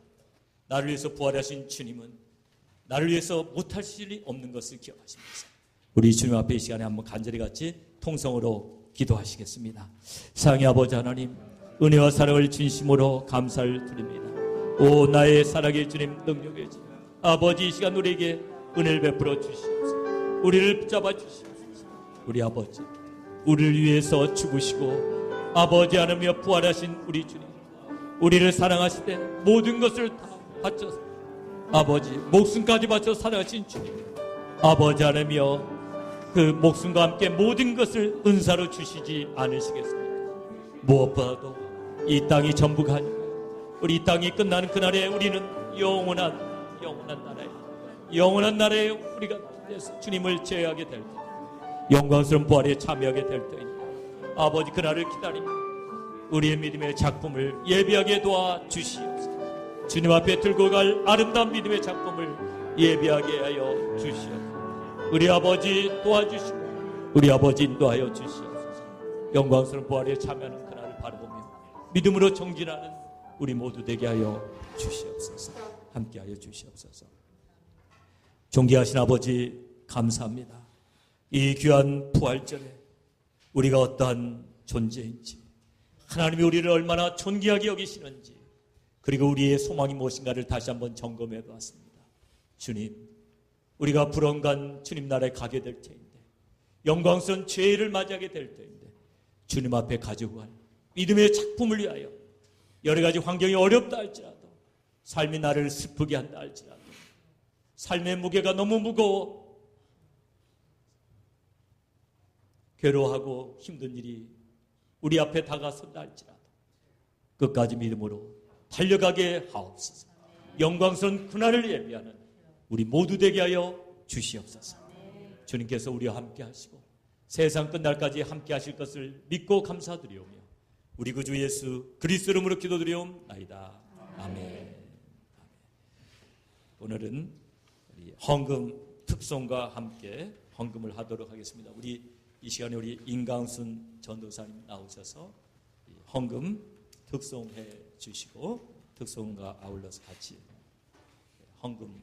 나를 위해서 부활하신 주님은 나를 위해서 못할 일이 없는 것을 기억하시면서 우리 주님 앞에 이 시간에 한번 간절히 같이 통성으로 기도하시겠습니다. 사랑의 아버지 하나님, 은혜와 사랑을 진심으로 감사를 드립니다. 오 나의 사랑의 주님, 능력의 주님, 아버지 이 시간 우리에게 은혜를 베풀어 주시옵소서. 우리를 붙잡아 주시옵소서. 우리 아버지, 우리를 위해서 죽으시고 아버지 하나며 부활하신 우리 주님, 우리를 사랑하실 때 모든 것을 다 바쳐서 아버지 목숨까지 바쳐 사랑하신 주님, 아버지 하나며 그 목숨과 함께 모든 것을 은사로 주시지 않으시겠습니까? 무엇보다도 이 땅이 전부가 아니고 우리 이 땅이 끝나는 그날에 우리는 영원한 나라에 우리가 주님을 제외하게 될 때, 영광스러운 부활에 참여하게 될 때입니다. 아버지, 그날을 기다립니다. 우리의 믿음의 작품을 예비하게 도와주시옵소서. 주님 앞에 들고 갈 아름다운 믿음의 작품을 예비하게 하여 주시옵소서. 우리 아버지 도와주시고 우리 아버지 인도하여 주시옵소서. 영광스러운 부활에 참여하는 그날을 바라보며 믿음으로 정진하는 우리 모두 되게 하여 주시옵소서. 함께하여 주시옵소서. 존귀하신 아버지, 감사합니다. 이 귀한 부활절에 우리가 어떠한 존재인지, 하나님이 우리를 얼마나 존귀하게 여기시는지, 그리고 우리의 소망이 무엇인가를 다시 한번 점검해 보았습니다. 주님, 우리가 불언간 주님 나라에 가게 될 때인데, 영광스러운 죄를 맞이하게 될 때인데, 주님 앞에 가지고 갈 믿음의 작품을 위하여 여러 가지 환경이 어렵다 할지라도, 삶이 나를 슬프게 한다 할지라도, 삶의 무게가 너무 무거워 괴로워하고 힘든 일이 우리 앞에 다가선다 할지라도 끝까지 믿음으로 달려가게 하옵소서. 영광스러운 그날을 예비하는 우리 모두 되게 하여 주시옵소서. 주님께서 우리와 함께 하시고 세상 끝날까지 함께 하실 것을 믿고 감사드리오며 우리 구주 예수 그리스도 이름으로 기도드리옵나이다. 아멘. 오늘은 우리 헌금 특송과 함께 헌금을 하도록 하겠습니다. 우리 이 시간에 우리 임강순 전도사님 나오셔서 헌금 특송해 주시고 특송과 아울러서 같이 헌금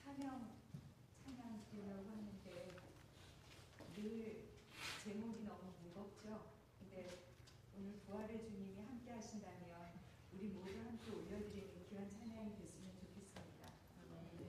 찬양 드리려고 하는데 늘 제목이 너무 무겁죠. 근데 오늘 부활의 주님이 함께 하신다면 우리 모두 함께 올려드리는 귀한 찬양이 됐으면 좋겠습니다. 아멘.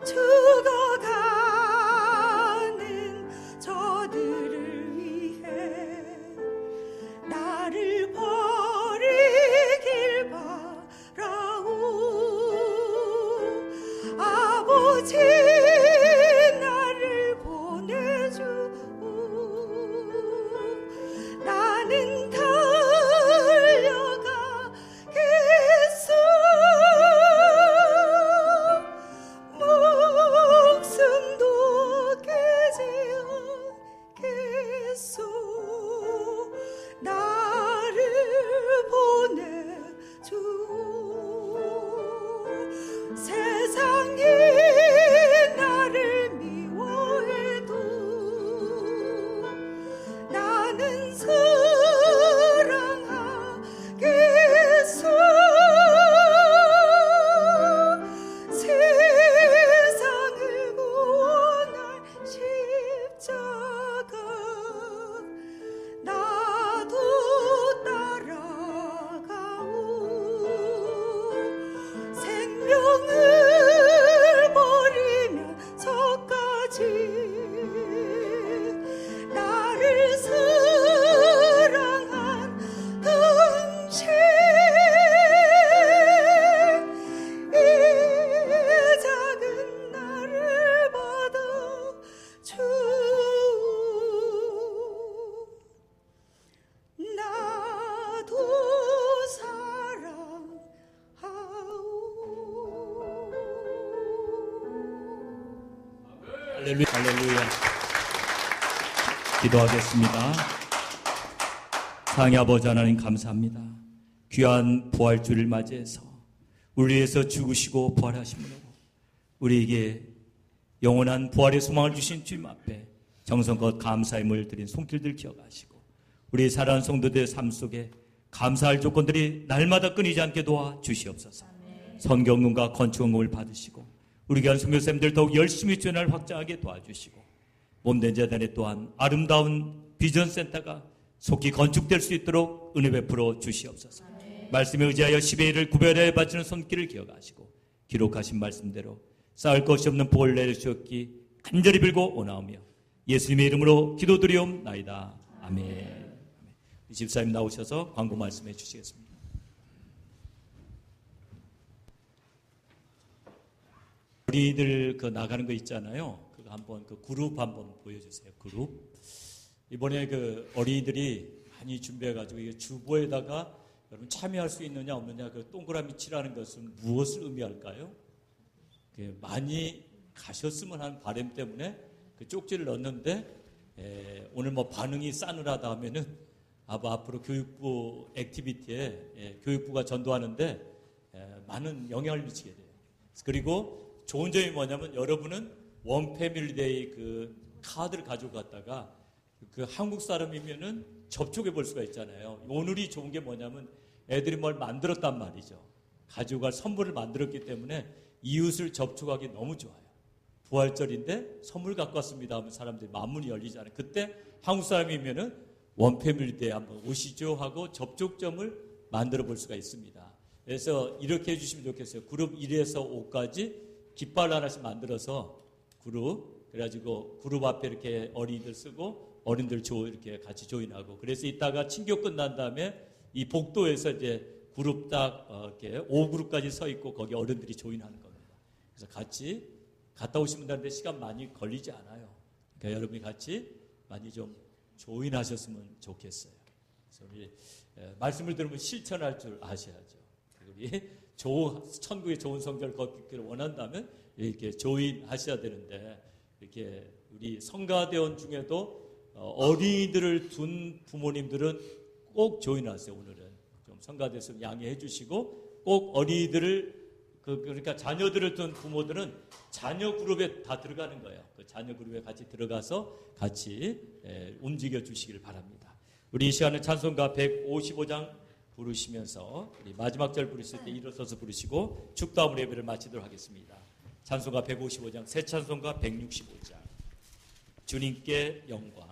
죽어가는 저들을 위해 나를 버리길 바라오. 아버지 나를 보내주오. 나는 달려가겠소. 목숨도 깨지 않겠소. 나를 보내주오. 세상이 나를 미워해도 나는 사랑하겠소. 세상을 구원할 십자가 나도 따라가오. 생명을 버리면서까지 나를 사랑한 당신, 이 작은 나를 받아주오. 나도 사랑하오. 할렐루야. 할렐루야. 기도하겠습니다. 상의 아버지 하나님 감사합니다. 귀한 부활주를 맞이해서 우리 위해서 죽으시고 부활하심으로 우리에게 영원한 부활의 소망을 주신 주님 앞에 정성껏 감사임을 드린 손길들 기억하시고 우리 사랑하는 성도들의 삶 속에 감사할 조건들이 날마다 끊이지 않게 도와 주시옵소서. 성경론과 건축원금을 받으시고 우리 교한 선교사님들 더욱 열심히 주연을 확장하게 도와주시고 몸된 재단에 또한 아름다운 비전센터가 속히 건축될 수 있도록 은혜 베풀어 주시옵소서. 말씀에 의지하여 10의 1을 구별해 바치는 손길을 기억하시고 기록하신 말씀대로 쌓을 것이 없는 복을 내려주셨기 간절히 빌고 원하오며 예수님의 이름으로 기도드리옵나이다. 아멘. 집사님 나오셔서 광고 말씀해 주시겠습니다. 우리들 그 나가는 거 있잖아요. 그거 한번 그 그룹 한번 보여주세요. 그룹. 이번에 그 어린이들이 많이 준비해가지고 이게 주보에다가 여러분 참여할 수 있느냐 없느냐 그 동그라미 칠하는 것은 무엇을 의미할까요? 많이 가셨으면 하는 바람 때문에 그 쪽지를 넣었는데 오늘 뭐 반응이 싸늘하다 하면은 앞으로 교육부 액티비티에 교육부가 전도하는데 많은 영향을 미치게 돼요. 그리고 좋은 점이 뭐냐면 여러분은 원패밀리데이 그 카드를 가지고 갔다가 그 한국 사람이면은 접촉해 볼 수가 있잖아요. 오늘이 좋은 게 뭐냐면 애들이 뭘 만들었단 말이죠. 가지고 갈 선물을 만들었기 때문에 이웃을 접촉하기 너무 좋아요. 부활절인데 선물 갖고 왔습니다 하면 사람들이 만문이 열리잖아요. 그때 한국 사람이면은 원패밀리데이 한번 오시죠 하고 접촉점을 만들어 볼 수가 있습니다. 그래서 이렇게 해주시면 좋겠어요. 그룹 1에서 5까지 깃발 하나씩 만들어서 그룹, 그래가지고 그룹 앞에 이렇게 어린이들 쓰고 어른들 이렇게 같이 조인하고 그래서 이따가 친교 끝난 다음에 이 복도에서 이제 그룹 딱 이렇게 5그룹까지 서 있고 거기 어른들이 조인하는 겁니다. 그래서 같이 갔다 오시면 되는데 시간 많이 걸리지 않아요. 그러니까 여러분이 같이 많이 좀 조인하셨으면 좋겠어요. 그래서 우리 말씀을 들으면 실천할 줄 아셔야죠. 우리 천국의 좋은 성전을 걷기를 원한다면 이렇게 조인하셔야 되는데 이렇게 우리 성가대원 중에도 어린이들을 둔 부모님들은 꼭 조인하세요. 오늘은 좀 성가대에서 양해해 주시고 꼭 어린이들을 그러니까 자녀들을 둔 부모들은 자녀 그룹에 다 들어가는 거예요. 그 자녀 그룹에 같이 들어가서 같이 움직여 주시길 바랍니다. 우리 이 시간에 찬송가 155장 부르시면서 우리 마지막 절 부르실 때 일어서서 부르시고 축도함으로 예배를 마치도록 하겠습니다. 찬송가 155장, 새 찬송가 165장. 주님께 영광.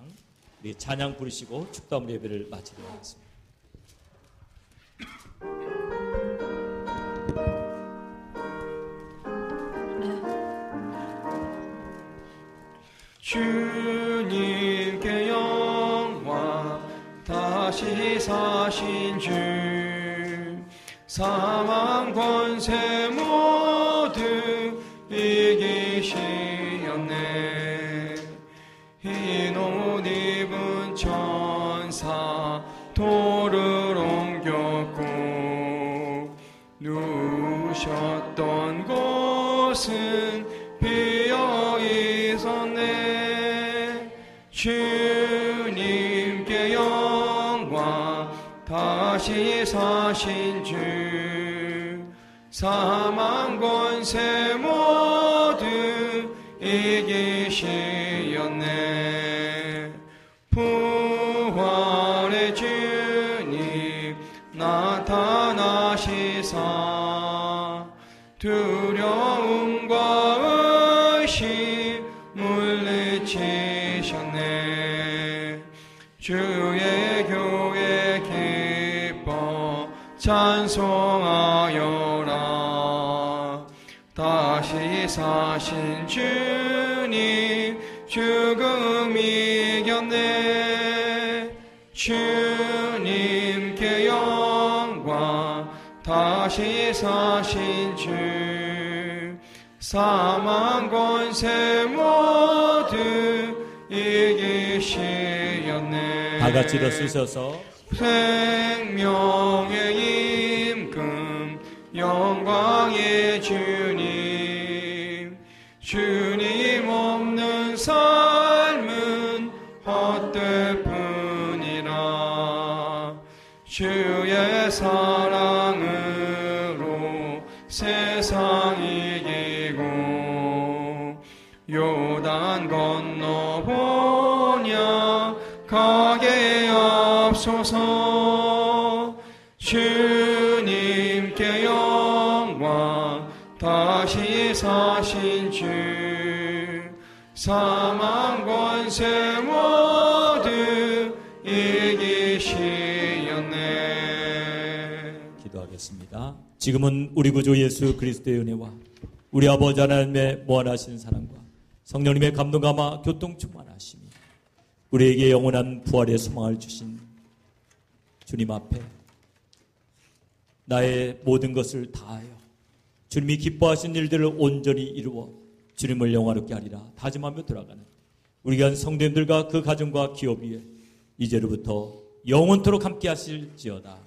우리 찬양 부르시고 축도함으로 예배를 마치도록 하겠습니다. 주님께 영광 다시 사신 주 사망 권세 모두 이기시었네. 흰 옷 입은 천사 돌을 옮겼고 누우셨던 곳은 비어 있었네. 주님께 영광 다시 사신 주 사망 권세 모두 이기시었네. 부활의 주님 나타나시사 두려움과 의심 물리치셨네. 주의 교회 기뻐 찬송하여라. 다시 사신 주님 죽음 이겼네. 주님께 영광 다시 사신 주 사망 권세 모두 이기시었네. 다 같이 일어서셔서 생명의 임금 영광의 주님 주님 없는 삶은 헛될 뿐이라. 주의 사랑으로 세상 이기고 요단 건너보냐 가게 앞서서 주님께 영광 다시 사신 주 사망 권세 모두 이기시었네. 기도하겠습니다. 지금은 우리 구주 예수 그리스도의 은혜와 우리 아버지 하나님의 무한하신 사랑과 성령님의 감동감화 교통 충만하심이 우리에게 영원한 부활의 소망을 주신 주님 앞에 나의 모든 것을 다하여 주님이 기뻐하신 일들을 온전히 이루어 주님을 영화롭게 하리라 다짐하며 돌아가는 우리 귀한 성도님들과 그 가정과 기업 위에 이제로부터 영원토록 함께 하실지어다.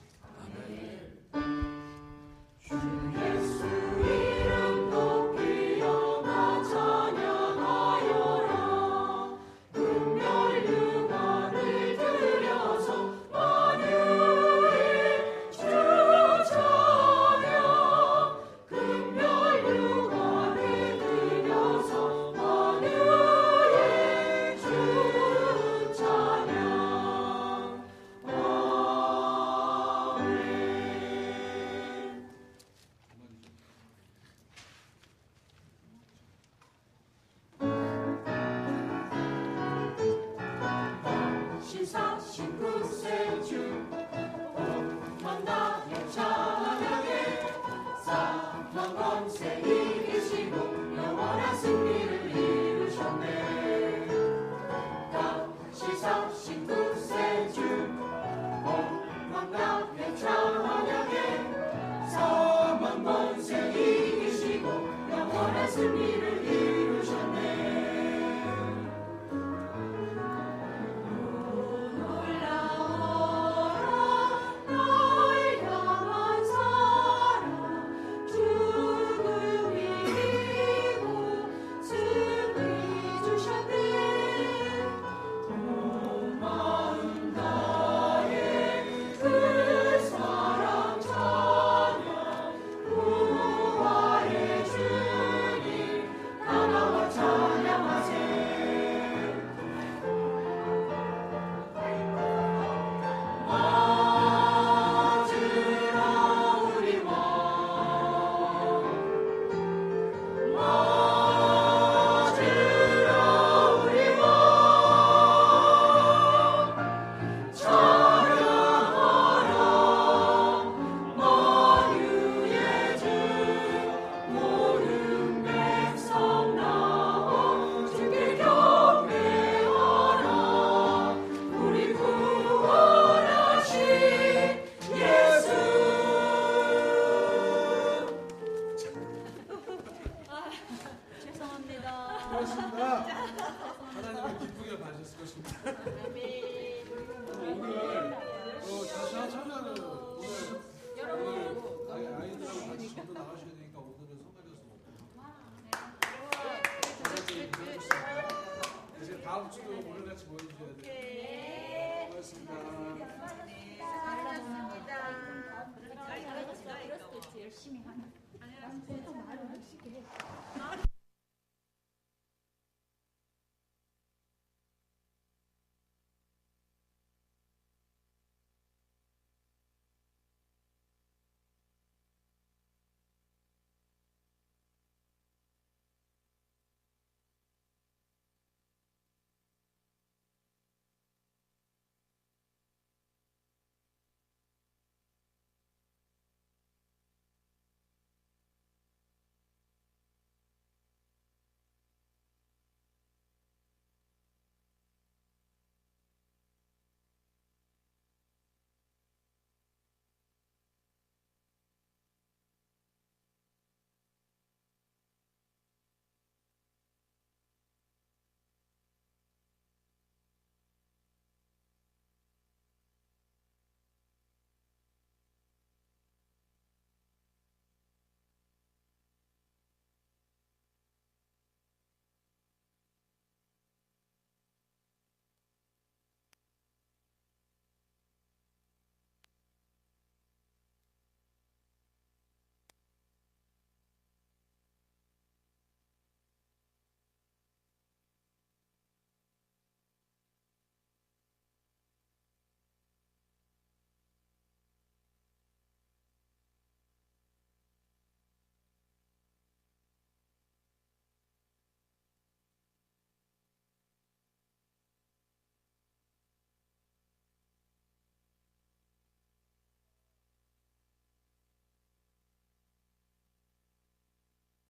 고맙습니다. 하나님의 기쁘게 봐주셨을 것입니다. 오늘 다시 하자는 오늘 아이들하고 같이 전도 나가셔야 되니까 오늘은 성가셔서 먹고. 이제 다음 주도 오늘 같이 모여주세요.